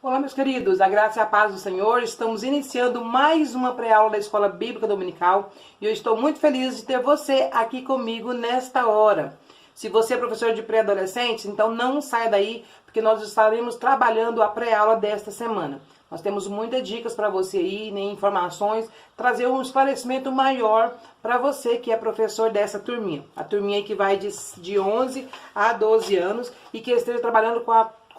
Olá, meus queridos, a graça e a paz do Senhor. Estamos iniciando mais uma pré-aula da Escola Bíblica Dominical e eu estou muito feliz de ter você aqui comigo nesta hora. Se você é professor de pré-adolescentes, então não saia daí, porque nós estaremos trabalhando a pré-aula desta semana. Nós temos muitas dicas para você aí, né, informações, trazer um esclarecimento maior para você que é professor dessa turminha. A turminha aí que vai de 11 a 12 anos e que esteja trabalhando com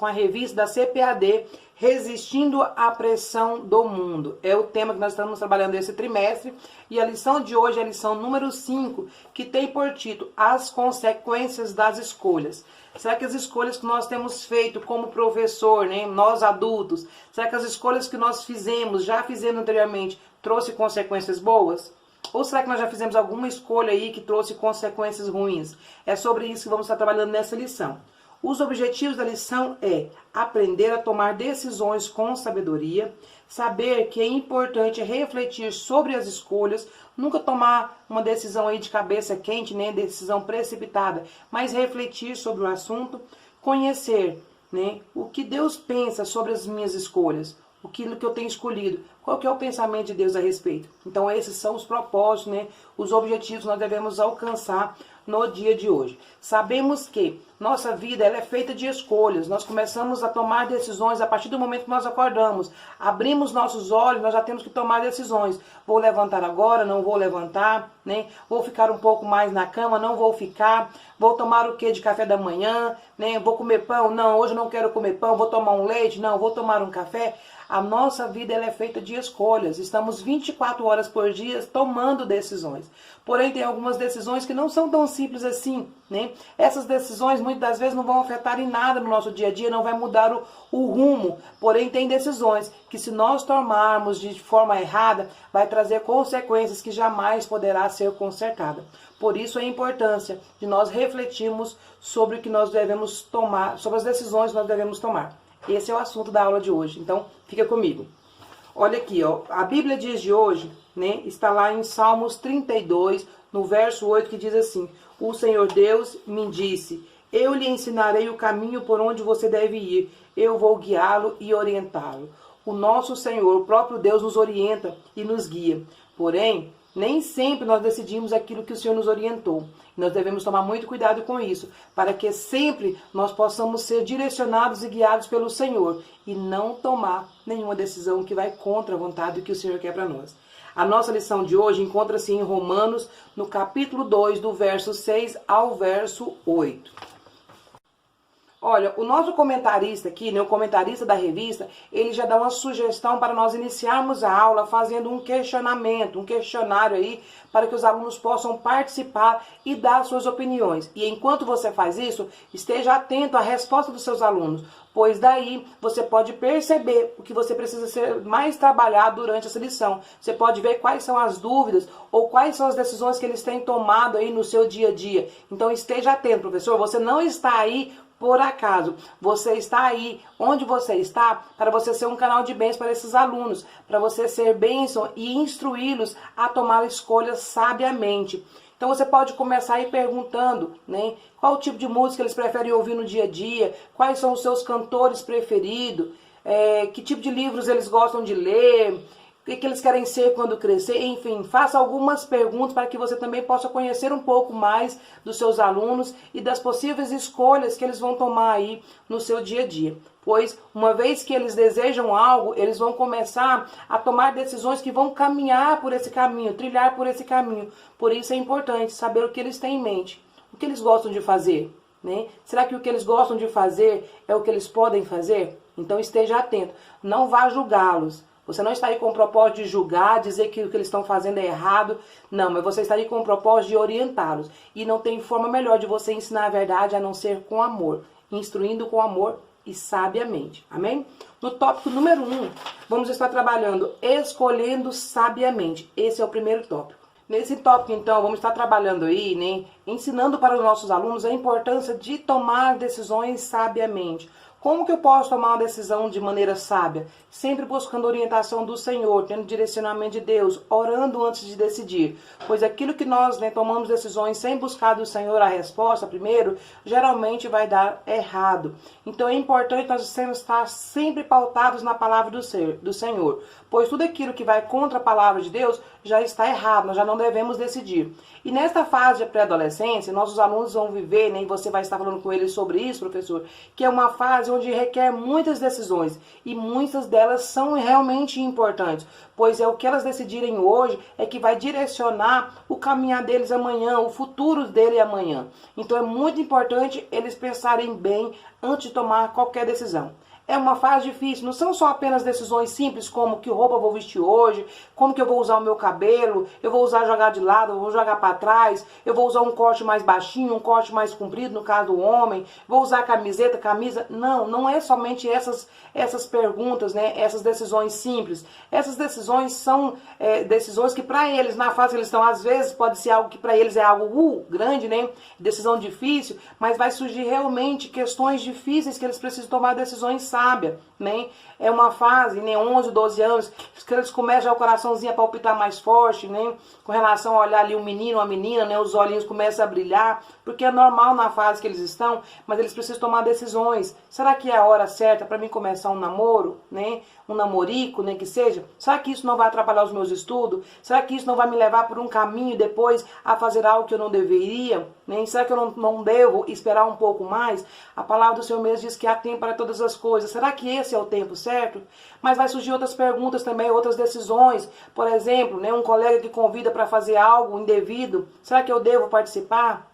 a revista da CPAD, Resistindo à Pressão do Mundo. É o tema que nós estamos trabalhando esse trimestre. E a lição de hoje é a lição número 5, que tem por título As Consequências das Escolhas. Será que as escolhas que nós temos feito como professor, né, nós adultos, será que as escolhas que nós já fizemos anteriormente, trouxe consequências boas? Ou será que nós já fizemos alguma escolha aí que trouxe consequências ruins? É sobre isso que vamos estar trabalhando nessa lição. Os objetivos da lição é aprender a tomar decisões com sabedoria, saber que é importante refletir sobre as escolhas, nunca tomar uma decisão aí de cabeça quente, nem decisão precipitada, mas refletir sobre o assunto, conhecer, né, o que Deus pensa sobre as minhas escolhas, aquilo que eu tenho escolhido, qual que é o pensamento de Deus a respeito. Então esses são os propósitos, né, os objetivos que nós devemos alcançar no dia de hoje. Sabemos que nossa vida ela é feita de escolhas. Nós começamos a tomar decisões a partir do momento que nós acordamos. Abrimos nossos olhos, nós já temos que tomar decisões. Vou levantar agora, não vou levantar, né? Vou ficar um pouco mais na cama, não vou ficar. Vou tomar o que de café da manhã, né? Vou comer pão? Não, hoje não quero comer pão. Vou tomar um leite? Não, vou tomar um café. A nossa vida ela é feita de escolhas. Estamos 24 horas por dia tomando decisões. Porém, tem algumas decisões que não são tão simples assim, né? Essas decisões muitas das vezes não vão afetar em nada no nosso dia a dia, não vai mudar o rumo. Porém, tem decisões que se nós tomarmos de forma errada, vai trazer consequências que jamais poderá ser consertada. Por isso a importância de nós refletirmos sobre o que nós devemos tomar, sobre as decisões que nós devemos tomar. Esse é o assunto da aula de hoje, então fica comigo. Olha aqui, ó, a Bíblia diz de hoje, né, está lá em Salmos 32, no verso 8, que diz assim: O Senhor Deus me disse, eu lhe ensinarei o caminho por onde você deve ir, eu vou guiá-lo e orientá-lo. O nosso Senhor, o próprio Deus, nos orienta e nos guia. Porém, nem sempre nós decidimos aquilo que o Senhor nos orientou. Nós devemos tomar muito cuidado com isso, para que sempre nós possamos ser direcionados e guiados pelo Senhor e não tomar nenhuma decisão que vai contra a vontade do que o Senhor quer para nós. A nossa lição de hoje encontra-se em Romanos, no capítulo 2, do verso 6 ao verso 8. Olha, o nosso comentarista aqui, né, o comentarista da revista, ele já dá uma sugestão para nós iniciarmos a aula fazendo um questionamento, um questionário aí, para que os alunos possam participar e dar suas opiniões. E enquanto você faz isso, esteja atento à resposta dos seus alunos, pois daí você pode perceber o que você precisa ser mais trabalhado durante essa lição. Você pode ver quais são as dúvidas ou quais são as decisões que eles têm tomado aí no seu dia a dia. Então esteja atento, professor, você não está aí por acaso, você está aí onde você está para você ser um canal de bênção para esses alunos, para você ser bênção e instruí-los a tomar escolhas sabiamente. Então você pode começar aí perguntando, né, qual tipo de música eles preferem ouvir no dia a dia, quais são os seus cantores preferidos, que tipo de livros eles gostam de ler, o que eles querem ser quando crescer, enfim, faça algumas perguntas para que você também possa conhecer um pouco mais dos seus alunos e das possíveis escolhas que eles vão tomar aí no seu dia a dia. Pois, uma vez que eles desejam algo, eles vão começar a tomar decisões que vão caminhar por esse caminho, trilhar por esse caminho. Por isso é importante saber o que eles têm em mente, o que eles gostam de fazer, né? Será que o que eles gostam de fazer é o que eles podem fazer? Então esteja atento, não vá julgá-los. Você não está aí com o propósito de julgar, dizer que o que eles estão fazendo é errado. Não, mas você está aí com o propósito de orientá-los. E não tem forma melhor de você ensinar a verdade a não ser com amor. Instruindo com amor e sabiamente. Amém? No tópico número 1, vamos estar trabalhando escolhendo sabiamente. Esse é o primeiro tópico. Nesse tópico, então, vamos estar trabalhando aí, né, ensinando para os nossos alunos a importância de tomar decisões sabiamente. Como que eu posso tomar uma decisão de maneira sábia? Sempre buscando orientação do Senhor, tendo direcionamento de Deus, orando antes de decidir. Pois aquilo que nós tomamos decisões sem buscar do Senhor a resposta primeiro, geralmente vai dar errado. Então é importante nós estar sempre pautados na palavra do Senhor. Pois tudo aquilo que vai contra a palavra de Deus já está errado, nós já não devemos decidir. E nesta fase de pré-adolescência, nossos alunos vão viver, e você vai estar falando com eles sobre isso, professor, que é uma fase onde requer muitas decisões. E muitas delas são realmente importantes, pois é o que elas decidirem hoje é que vai direcionar o caminhar deles amanhã, o futuro dele amanhã. Então é muito importante eles pensarem bem antes de tomar qualquer decisão. É uma fase difícil, não são só apenas decisões simples como que roupa eu vou vestir hoje, como que eu vou usar o meu cabelo, eu vou usar jogar de lado, eu vou jogar para trás, eu vou usar um corte mais baixinho, um corte mais comprido, no caso do homem, vou usar camiseta, camisa. Não é somente essas perguntas, essas decisões simples. Essas decisões são decisões que para eles, na fase que eles estão, às vezes pode ser algo que para eles é algo grande, decisão difícil, mas vai surgir realmente questões difíceis que eles precisam tomar decisões sábia, É uma fase, 11, 12 anos, que eles começam já o coraçãozinho a palpitar mais forte, Com relação a olhar ali um menino, uma menina, Os olhinhos começam a brilhar, porque é normal na fase que eles estão, mas eles precisam tomar decisões. Será que é a hora certa para mim começar um namoro, Um namorico, que seja? Será que isso não vai atrapalhar os meus estudos? Será que isso não vai me levar por um caminho depois a fazer algo que eu não deveria? Será que eu não devo esperar um pouco mais? A palavra do Senhor mesmo diz que há tempo para todas as coisas. Será que esse é o tempo certo? Mas vai surgir outras perguntas também, outras decisões. Por exemplo, um colega que convida para fazer algo indevido. Será que eu devo participar?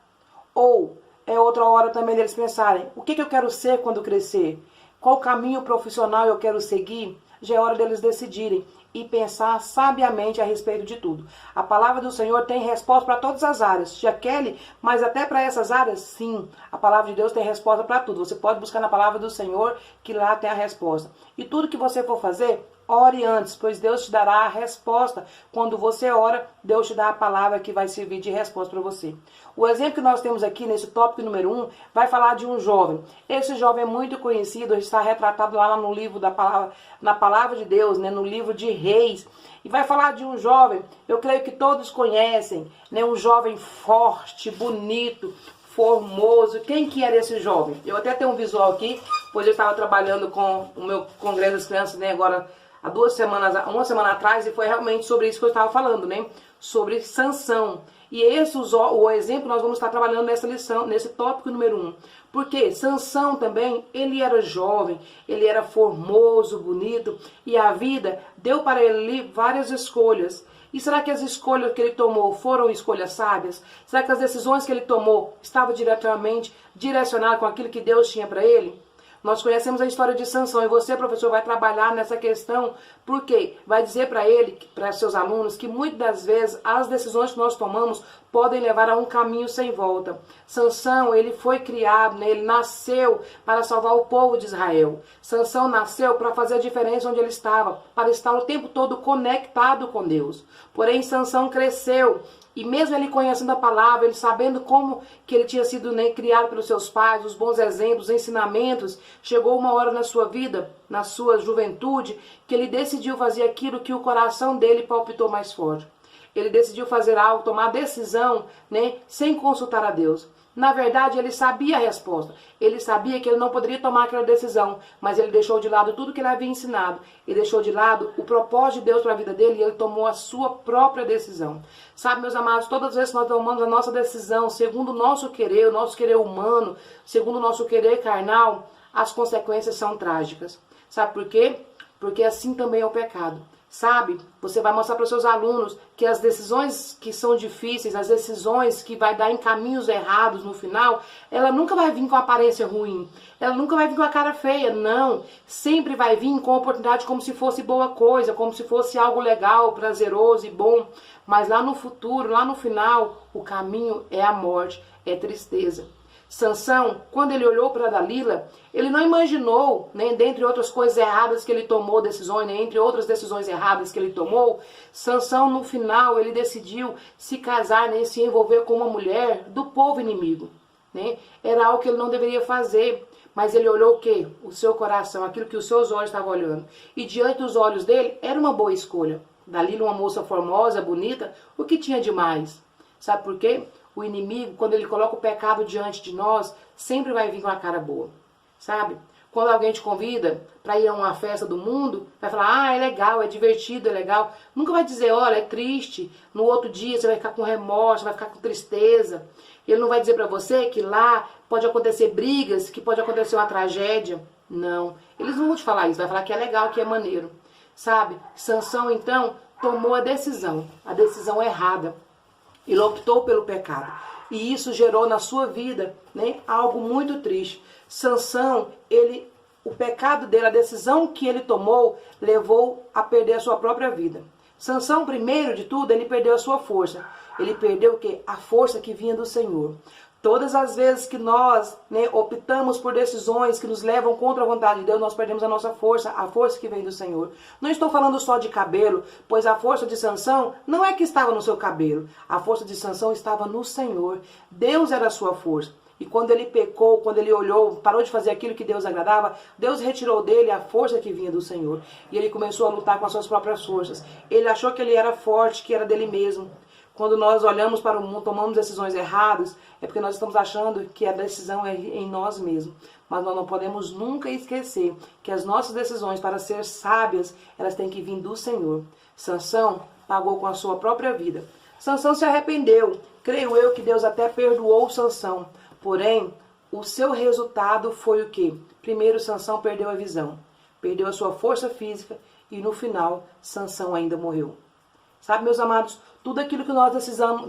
Ou é outra hora também deles pensarem, o que eu quero ser quando crescer? Qual caminho profissional eu quero seguir? Já é hora deles decidirem e pensar sabiamente a respeito de tudo. A palavra do Senhor tem resposta para todas as áreas. Já Kelly, mas até para essas áreas, sim. A palavra de Deus tem resposta para tudo. Você pode buscar na palavra do Senhor que lá tem a resposta. E tudo que você for fazer, ore antes, pois Deus te dará a resposta. Quando você ora, Deus te dá a palavra que vai servir de resposta para você. O exemplo que nós temos aqui nesse tópico número 1 vai falar de um jovem. Esse jovem é muito conhecido, está retratado lá no livro da palavra, na palavra de Deus, no livro de Reis. E vai falar de um jovem, eu creio que todos conhecem, um jovem forte, bonito, formoso. Quem que era esse jovem? Eu até tenho um visual aqui, pois eu estava trabalhando com o meu congresso das crianças, agora há uma semana atrás, e foi realmente sobre isso que eu estava falando, sobre Sansão. E esse o exemplo nós vamos estar trabalhando nessa lição, nesse tópico número 1. Porque Sansão também, ele era jovem, ele era formoso, bonito, e a vida deu para ele várias escolhas. E será que as escolhas que ele tomou foram escolhas sábias? Será que as decisões que ele tomou estavam diretamente direcionadas com aquilo que Deus tinha para ele? Nós conhecemos a história de Sansão e você, professor, vai trabalhar nessa questão, porque vai dizer para ele, para seus alunos, que muitas das vezes as decisões que nós tomamos podem levar a um caminho sem volta. Sansão, ele foi criado, ele nasceu para salvar o povo de Israel. Sansão nasceu para fazer a diferença onde ele estava, para estar o tempo todo conectado com Deus. Porém, Sansão cresceu. E mesmo ele conhecendo a palavra, ele sabendo como que ele tinha sido criado pelos seus pais, os bons exemplos, os ensinamentos, chegou uma hora na sua vida, na sua juventude, que ele decidiu fazer aquilo que o coração dele palpitou mais forte. Ele decidiu fazer algo, tomar decisão, sem consultar a Deus. Na verdade, ele sabia a resposta. Ele sabia que ele não poderia tomar aquela decisão, mas ele deixou de lado tudo que ele havia ensinado. Ele deixou de lado o propósito de Deus para a vida dele e ele tomou a sua própria decisão. Sabe, meus amados, todas as vezes que nós tomamos a nossa decisão, segundo o nosso querer humano, segundo o nosso querer carnal, as consequências são trágicas. Sabe por quê? Porque assim também é o pecado. Sabe, você vai mostrar para os seus alunos que as decisões que são difíceis, as decisões que vai dar em caminhos errados no final, ela nunca vai vir com aparência ruim, ela nunca vai vir com a cara feia, não. Sempre vai vir com a oportunidade como se fosse boa coisa, como se fosse algo legal, prazeroso e bom. Mas lá no futuro, lá no final, o caminho é a morte, é tristeza. Sansão, quando ele olhou para Dalila, ele não imaginou, dentre outras coisas erradas que ele tomou decisões, entre outras decisões erradas que ele tomou, Sansão no final ele decidiu se casar, se envolver com uma mulher do povo inimigo. Era algo que ele não deveria fazer. Mas ele olhou o quê? O seu coração, aquilo que os seus olhos estavam olhando. E diante dos olhos dele, era uma boa escolha. Dalila, uma moça formosa, bonita, o que tinha de mais? Sabe por quê? O inimigo, quando ele coloca o pecado diante de nós, sempre vai vir com a cara boa. Sabe? Quando alguém te convida para ir a uma festa do mundo, vai falar, ah, é legal, é divertido, é legal. Nunca vai dizer, olha, é triste. No outro dia você vai ficar com remorso, vai ficar com tristeza. Ele não vai dizer para você que lá pode acontecer brigas, que pode acontecer uma tragédia. Não. Eles não vão te falar isso, vai falar que é legal, que é maneiro. Sabe? Sansão, então, tomou a decisão errada. Ele optou pelo pecado. E isso gerou na sua vida, né, algo muito triste. Sansão, o pecado dele, a decisão que ele tomou, levou a perder a sua própria vida. Sansão, primeiro de tudo, ele perdeu a sua força. Ele perdeu o quê? A força que vinha do Senhor. Todas as vezes que nós, né, optamos por decisões que nos levam contra a vontade de Deus, nós perdemos a nossa força, a força que vem do Senhor. Não estou falando só de cabelo, pois a força de Sansão não é que estava no seu cabelo. A força de Sansão estava no Senhor. Deus era a sua força. E quando ele pecou, quando ele olhou, parou de fazer aquilo que Deus agradava, Deus retirou dele a força que vinha do Senhor. E ele começou a lutar com as suas próprias forças. Ele achou que ele era forte, que era dele mesmo. Quando nós olhamos para o mundo, tomamos decisões erradas, é porque nós estamos achando que a decisão é em nós mesmos. Mas nós não podemos nunca esquecer que as nossas decisões, para ser sábias, elas têm que vir do Senhor. Sansão pagou com a sua própria vida. Sansão se arrependeu. Creio eu que Deus até perdoou Sansão. Porém, o seu resultado foi o quê? Primeiro, Sansão perdeu a visão. Perdeu a sua força física e no final, Sansão ainda morreu. Sabe, meus amados, tudo aquilo que nós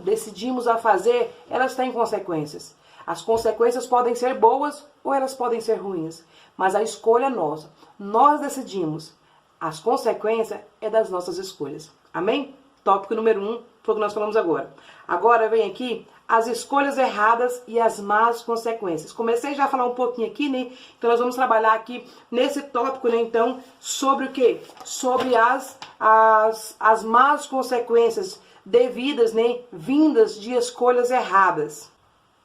decidimos a fazer, elas têm consequências. As consequências podem ser boas ou elas podem ser ruins. Mas a escolha é nossa. Nós decidimos. As consequências é das nossas escolhas. Amém? Tópico número 1, foi o que nós falamos agora. Agora vem aqui as escolhas erradas e as más consequências. Comecei já a falar um pouquinho aqui, né? Então nós vamos trabalhar aqui nesse tópico, né? Então, sobre o quê? Sobre as más consequências devidas, né? Vindas de escolhas erradas.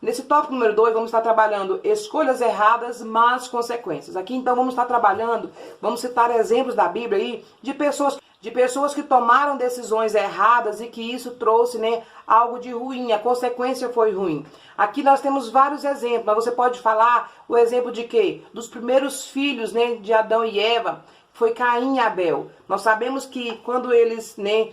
Nesse tópico número 2, vamos estar trabalhando escolhas erradas, más consequências. Aqui, então, vamos estar trabalhando, vamos citar exemplos da Bíblia aí, de pessoas que tomaram decisões erradas e que isso trouxe, né, algo de ruim, a consequência foi ruim. Aqui nós temos vários exemplos, mas você pode falar o exemplo de quê? Dos primeiros filhos, né, de Adão e Eva, foi Caim e Abel. Nós sabemos que quando eles, né,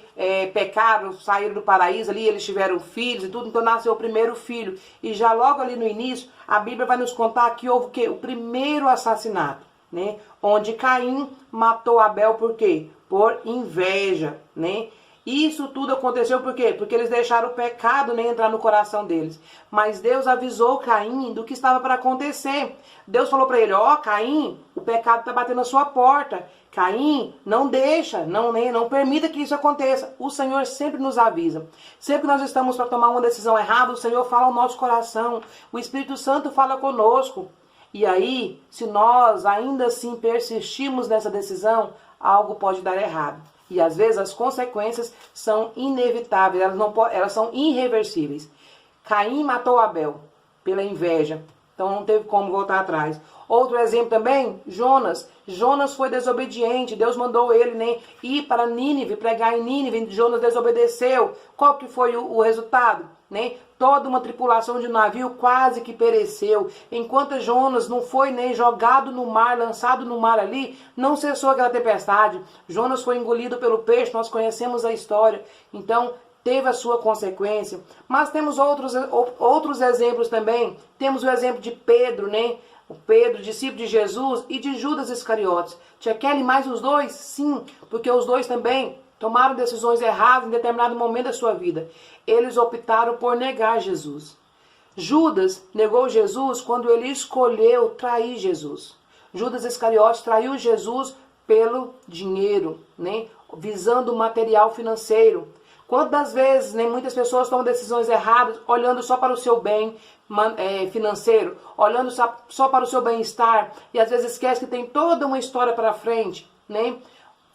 pecaram, saíram do paraíso ali, eles tiveram filhos e tudo, então nasceu o primeiro filho. E já logo ali no início, a Bíblia vai nos contar que houve o quê? O primeiro assassinato, né? Onde Caim matou Abel por quê? Por inveja, né? Isso tudo aconteceu por quê? Porque eles deixaram o pecado, né, entrar no coração deles. Mas Deus avisou Caim do que estava para acontecer. Deus falou para ele, ó, Caim, o pecado está batendo na sua porta. Caim, não deixa, não permita que isso aconteça. O Senhor sempre nos avisa. Sempre que nós estamos para tomar uma decisão errada, o Senhor fala ao nosso coração. O Espírito Santo fala conosco. E aí, se nós ainda assim persistirmos nessa decisão, algo pode dar errado. E às vezes as consequências são inevitáveis, elas são irreversíveis. Caim matou Abel pela inveja, então não teve como voltar atrás. Outro exemplo também, Jonas. Jonas foi desobediente, Deus mandou ele, né, ir para Nínive, pregar em Nínive, Jonas desobedeceu. Qual que foi o resultado? Né? Toda uma tripulação de navio quase que pereceu. Enquanto Jonas não foi, né, jogado no mar, lançado no mar ali, não cessou aquela tempestade. Jonas foi engolido pelo peixe, nós conhecemos a história. Então, teve a sua consequência. Mas temos outros exemplos também. Temos o exemplo de Pedro, né? O Pedro, discípulo de Jesus, e de Judas Iscariotes. Tinha aquele mais os dois? Sim, porque os dois também tomaram decisões erradas em determinado momento da sua vida. Eles optaram por negar Jesus. Judas negou Jesus quando ele escolheu trair Jesus. Judas Iscariotes traiu Jesus pelo dinheiro, né? Visando o material financeiro. Quantas vezes, né, muitas pessoas tomam decisões erradas olhando só para o seu bem financeiro, olhando só para o seu bem-estar e às vezes esquece que tem toda uma história para frente, né?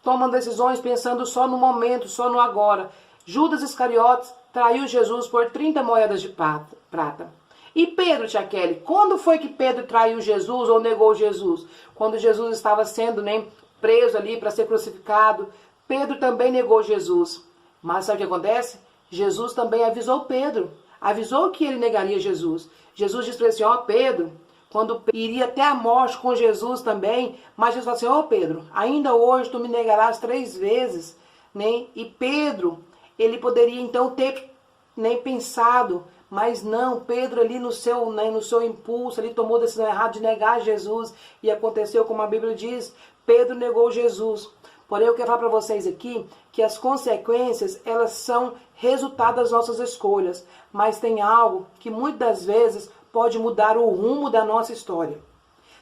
Tomam decisões pensando só no momento, só no agora. Judas Iscariotes traiu Jesus por 30 moedas de prata. E Pedro, tia Kelly, quando foi que Pedro traiu Jesus ou negou Jesus? Quando Jesus estava sendo, né, preso ali para ser crucificado. Pedro também negou Jesus. Mas sabe o que acontece? Jesus também avisou Pedro. Avisou que ele negaria Jesus. Jesus disse para ele assim, ó Pedro, quando iria até a morte com Jesus também, mas Jesus falou assim, ó Pedro, ainda hoje tu me negarás 3 vezes. Né? E Pedro, ele poderia então ter, né, pensado, mas não, Pedro ali no seu impulso, ele tomou a decisão errada de negar Jesus. E aconteceu como a Bíblia diz, Pedro negou Jesus. Porém, eu quero falar para vocês aqui que as consequências, elas são resultado das nossas escolhas. Mas tem algo que muitas das vezes pode mudar o rumo da nossa história.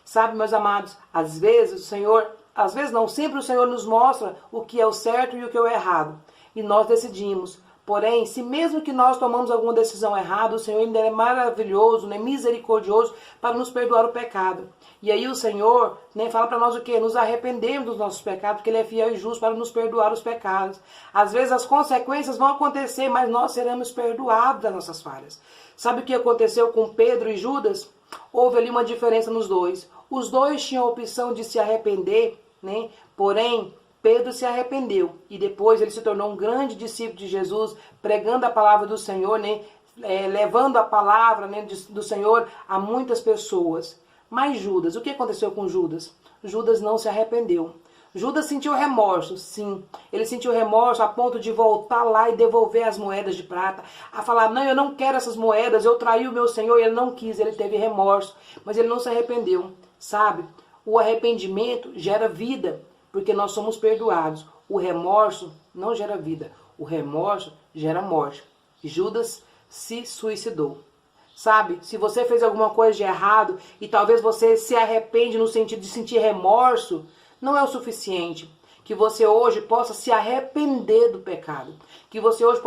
Sabe, meus amados, às vezes o Senhor, às vezes não, sempre o Senhor nos mostra o que é o certo e o que é o errado. E nós decidimos. Porém, se mesmo que nós tomamos alguma decisão errada, o Senhor ainda é maravilhoso, né, misericordioso para nos perdoar o pecado. E aí o Senhor, né, fala para nós o quê? Nos arrependermos dos nossos pecados, porque Ele é fiel e justo para nos perdoar os pecados. Às vezes as consequências vão acontecer, mas nós seremos perdoados das nossas falhas. Sabe o que aconteceu com Pedro e Judas? Houve ali uma diferença nos dois. Os dois tinham a opção de se arrepender, né? Porém, Pedro se arrependeu e depois ele se tornou um grande discípulo de Jesus, pregando a palavra do Senhor, né? Levando a palavra, né, do Senhor a muitas pessoas. Mas Judas, o que aconteceu com Judas? Judas não se arrependeu. Judas sentiu remorso, sim. Ele sentiu remorso a ponto de voltar lá e devolver as moedas de prata. A falar, não, eu não quero essas moedas, eu traí o meu Senhor e ele não quis, ele teve remorso. Mas ele não se arrependeu, sabe? O arrependimento gera vida, porque nós somos perdoados. O remorso não gera vida, o remorso gera morte. Judas se suicidou. Sabe, se você fez alguma coisa de errado e talvez você se arrepende no sentido de sentir remorso, não é o suficiente. Que você hoje possa se arrepender do pecado. Que você hoje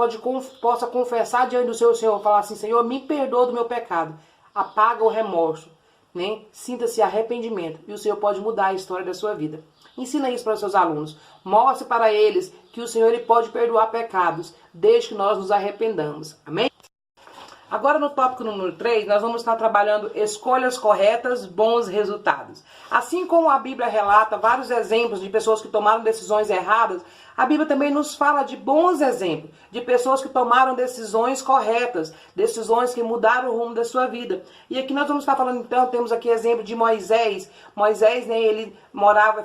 possa confessar diante do seu Senhor, falar assim, Senhor, me perdoa do meu pecado. Apaga o remorso, né? Sinta-se arrependimento e o Senhor pode mudar a história da sua vida. Ensina isso para os seus alunos. Mostre para eles que o Senhor ele pode perdoar pecados, desde que nós nos arrependamos. Amém? Agora no tópico número 3, nós vamos estar trabalhando escolhas corretas, bons resultados. Assim como a Bíblia relata vários exemplos de pessoas que tomaram decisões erradas, a Bíblia também nos fala de bons exemplos, de pessoas que tomaram decisões corretas, decisões que mudaram o rumo da sua vida. E aqui nós vamos estar falando, então, temos aqui exemplo de Moisés. Moisés, né, ele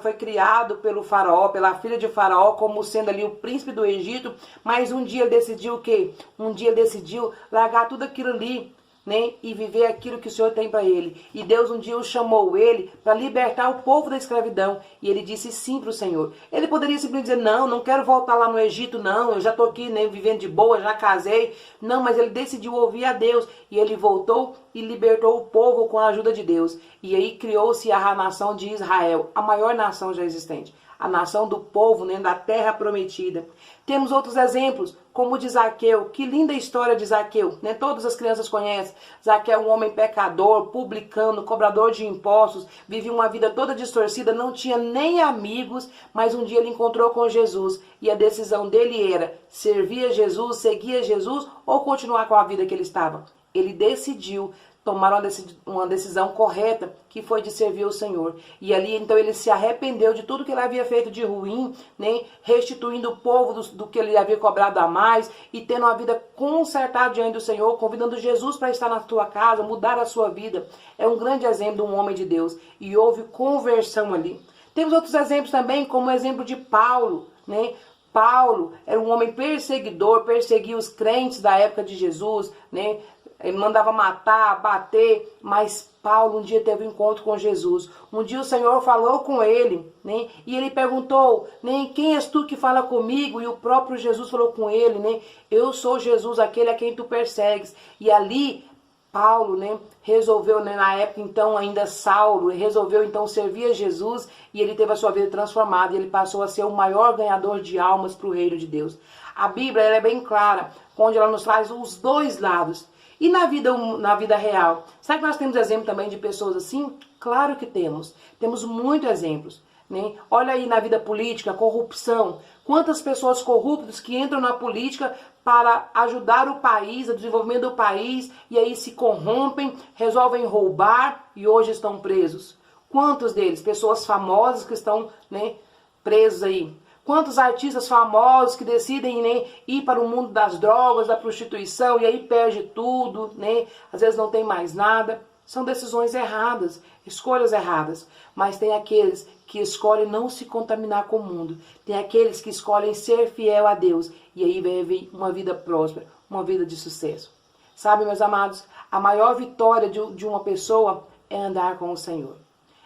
foi criado pelo faraó, pela filha de faraó, como sendo ali o príncipe do Egito, mas um dia ele decidiu o quê? Um dia ele decidiu largar tudo aquilo ali, né, e viver aquilo que o Senhor tem para ele. E Deus um dia chamou ele para libertar o povo da escravidão. E ele disse sim para o Senhor. Ele poderia simplesmente dizer, não quero voltar lá no Egito, não, eu já estou aqui, né, vivendo de boa, já casei. Não, mas ele decidiu ouvir a Deus. E ele voltou e libertou o povo com a ajuda de Deus. E aí criou-se a nação de Israel, a maior nação já existente. A nação do povo, né, da terra prometida. Temos outros exemplos, como o de Zaqueu. Que linda história de Zaqueu, né? Todas as crianças conhecem. Zaqueu é um homem pecador, publicano, cobrador de impostos, vivia uma vida toda distorcida, não tinha nem amigos, mas um dia ele encontrou com Jesus e a decisão dele era servir a Jesus, seguir a Jesus ou continuar com a vida que ele estava. Ele decidiu tomar uma decisão correta, que foi de servir o Senhor. E ali, então, ele se arrependeu de tudo que ele havia feito de ruim, né? Restituindo o povo do que ele havia cobrado a mais e tendo uma vida consertada diante do Senhor, convidando Jesus para estar na tua casa, mudar a sua vida. É um grande exemplo de um homem de Deus. E houve conversão ali. Temos outros exemplos também, como o exemplo de Paulo, né? Paulo era um homem perseguidor, perseguia os crentes da época de Jesus, né? Ele mandava matar, bater, mas Paulo um dia teve um encontro com Jesus. Um dia o Senhor falou com ele, né? E ele perguntou, né, quem és tu que fala comigo? E o próprio Jesus falou com ele, né? Eu sou Jesus, aquele a quem tu persegues. E ali Paulo, né, resolveu, né, na época então ainda Saulo, resolveu então servir a Jesus e ele teve a sua vida transformada e ele passou a ser o maior ganhador de almas para o reino de Deus. A Bíblia ela é bem clara, onde ela nos traz os dois lados. E na vida real? Será que nós temos exemplo também de pessoas assim? Claro que temos. Temos muitos exemplos. né? Olha aí na vida política, corrupção. Quantas pessoas corruptas que entram na política para ajudar o país, o desenvolvimento do país, e aí se corrompem, resolvem roubar e hoje estão presos. Quantos deles? Pessoas famosas que estão, né, presos aí. Quantos artistas famosos que decidem, né, ir para o mundo das drogas, da prostituição, e aí perde tudo, né? Às vezes não tem mais nada. São decisões erradas, escolhas erradas. Mas tem aqueles que escolhem não se contaminar com o mundo. Tem aqueles que escolhem ser fiel a Deus. E aí vivem uma vida próspera, uma vida de sucesso. Sabe, meus amados, a maior vitória de uma pessoa é andar com o Senhor.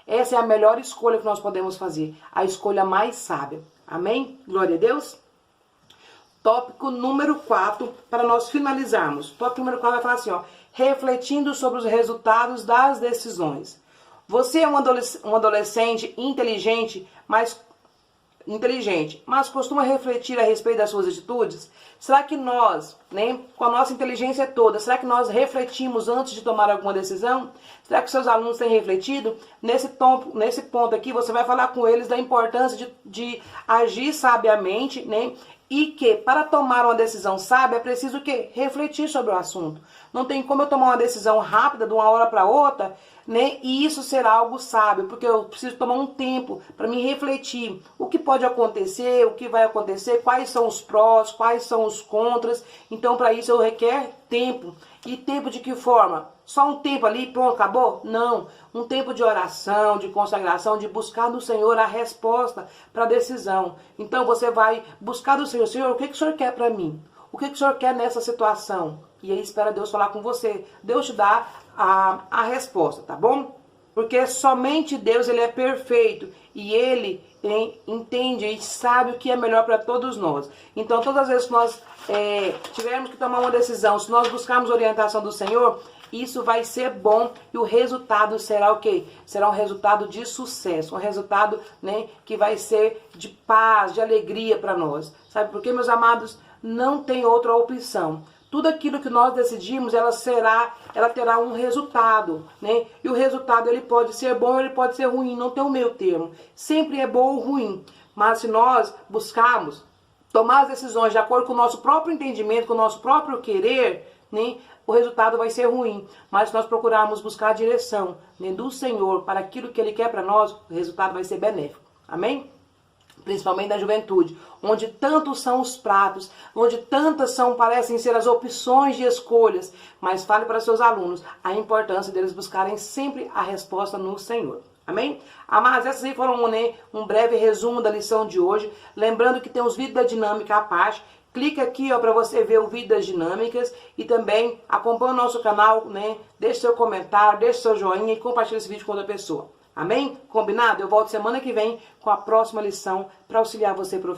Essa é a melhor escolha que nós podemos fazer. A escolha mais sábia. Amém? Glória a Deus. Tópico número 4, para nós finalizarmos. Tópico número 4 vai falar assim, ó. Refletindo sobre os resultados das decisões. Você é um adolescente inteligente, mas costuma refletir a respeito das suas atitudes? Será que nós, né, com a nossa inteligência toda, será que nós refletimos antes de tomar alguma decisão? Será que seus alunos têm refletido? Nesse ponto aqui, você vai falar com eles da importância de agir sabiamente, né? E que para tomar uma decisão sábia é preciso o quê? Refletir sobre o assunto. Não tem como eu tomar uma decisão rápida de uma hora para outra, né? E isso será algo sábio, porque eu preciso tomar um tempo para me refletir. O que pode acontecer, o que vai acontecer, quais são os prós, quais são os contras. Então, para isso eu requer tempo. E tempo de que forma? Só um tempo ali, pronto, acabou? Não. Um tempo de oração, de consagração, de buscar no Senhor a resposta para a decisão. Então você vai buscar do Senhor. Senhor, o que o Senhor quer para mim? O que o Senhor quer nessa situação? E aí espera Deus falar com você. Deus te dá a resposta, tá bom? Porque somente Deus, Ele é perfeito. E Ele entende e sabe o que é melhor para todos nós. Então, todas as vezes que nós tivermos que tomar uma decisão, se nós buscarmos orientação do Senhor, isso vai ser bom e o resultado será o quê? Será um resultado de sucesso, um resultado, né, que vai ser de paz, de alegria para nós. Sabe por quê, meus amados? Não tem outra opção. Tudo aquilo que nós decidimos, ela terá um resultado, né? E o resultado, ele pode ser bom ou ele pode ser ruim, não tem o meio termo. Sempre é bom ou ruim. Mas se nós buscarmos tomar as decisões de acordo com o nosso próprio entendimento, com o nosso próprio querer, né, o resultado vai ser ruim. Mas se nós procurarmos buscar a direção, né, do Senhor para aquilo que Ele quer para nós, o resultado vai ser benéfico. Amém? Principalmente da juventude, onde tantos são os pratos, onde tantas parecem ser as opções de escolhas. Mas fale para seus alunos a importância deles buscarem sempre a resposta no Senhor. Amém? Amados, essas aí foram, né, um breve resumo da lição de hoje. Lembrando que tem os vídeos da dinâmica à parte. Clica aqui para você ver o vídeo das dinâmicas e também acompanhe o nosso canal, né? Deixe seu comentário, deixe seu joinha e compartilhe esse vídeo com outra pessoa. Amém? Combinado? Eu volto semana que vem com a próxima lição para auxiliar você, professor.